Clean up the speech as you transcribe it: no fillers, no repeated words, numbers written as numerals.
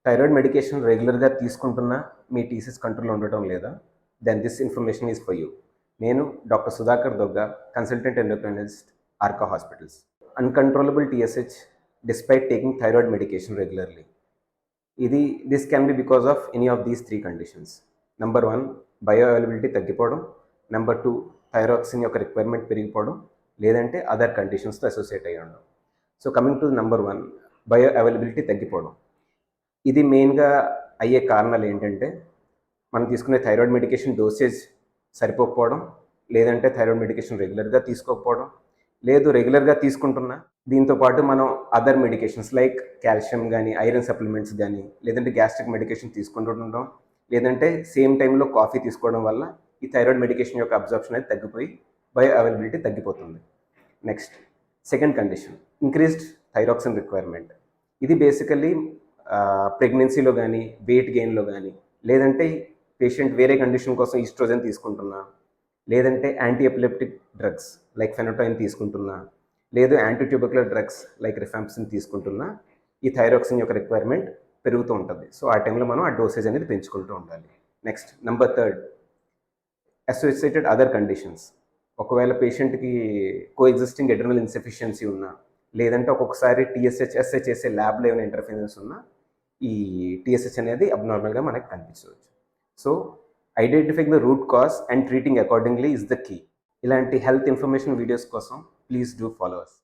Thyroid medication రెగ్యులర్గా తీసుకుంటున్నా మీ టీసీస్ కంట్రోల్లో ఉండటం లేదా, then this information is for you. నేను doctor Sudhakar Dogga, consultant endocrinologist, Arka hospitals. Uncontrollable TSH despite taking thyroid medication regularly. This can be because of any of these 3 conditions. Number 1, bioavailability తగ్గిపోవడం. Number 2, thyroxine యొక్క requirement పెరిగిపోవడం, లేదంటే other కండిషన్స్తో associate అయ్యి ఉండడం. So coming to number 1, bioavailability తగ్గిపోవడం. ఇది మెయిన్గా అయ్యే కారణాలు ఏంటంటే, మనం తీసుకునే థైరాయిడ్ మెడికేషన్ డోసేజ్ సరిపోకపోవడం, లేదంటే థైరాయిడ్ మెడికేషన్ రెగ్యులర్గా తీసుకోకపోవడం, లేదు రెగ్యులర్గా తీసుకుంటున్నా దీంతోపాటు మనం అదర్ మెడికేషన్స్ లైక్ కాల్షియం కానీ, ఐరన్ సప్లిమెంట్స్ కానీ, లేదంటే గ్యాస్ట్రిక్ మెడికేషన్ తీసుకుంటుండడం, లేదంటే సేమ్ టైంలో కాఫీ తీసుకోవడం వల్ల ఈ థైరాయిడ్ మెడికేషన్ యొక్క అబ్జర్ప్షన్ అనేది తగ్గిపోయి బయో అవైలబిలిటీ తగ్గిపోతుంది. Next, second condition, increased thyroxine requirement. ఇది బేసికల్లీ ప్రెగ్నెన్సీలో కానీ, వెయిట్ గెయిన్లో కానీ, లేదంటే పేషెంట్ వేరే కండిషన్ కోసం ఈస్ట్రోజన్ తీసుకుంటున్నా, లేదంటే యాంటీ ఎపిలెప్టిక్ డ్రగ్స్ లైక్ ఫెనోటైన్ తీసుకుంటున్నా, లేదు యాంటీ ట్యూబర్కులర్ డ్రగ్స్ లైక్ రిఫాంప్సిన్ తీసుకుంటున్నా, ఈ థైరాక్సిన్ యొక్క రిక్వైర్మెంట్ పెరుగుతూ ఉంటుంది. సో ఆ టైంలో మనం ఆ డోసేజ్ అనేది పెంచుకుంటూ ఉండాలి. Next, number 3, associated other conditions. ఒకవేళ పేషెంట్కి కోఎగ్జిస్టింగ్ ఎడ్రినల్ ఇన్సఫిషియన్సీ ఉన్నా, లేదంటే ఒక్కొక్కసారి టీఎస్హెచ్, ఎస్హెచ్ఏసే ల్యాబ్లో ఏమైనా ఇంటర్ఫరెన్స్ ఉన్నా ఈ టీఎస్హెచ్ అనేది అబ్నార్మల్గా మనకు కనిపించవచ్చు. So identifying the root cause and treating accordingly is the key. ఇలాంటి హెల్త్ ఇన్ఫర్మేషన్ వీడియోస్ కోసం ప్లీజ్ డూ ఫాలో అస్.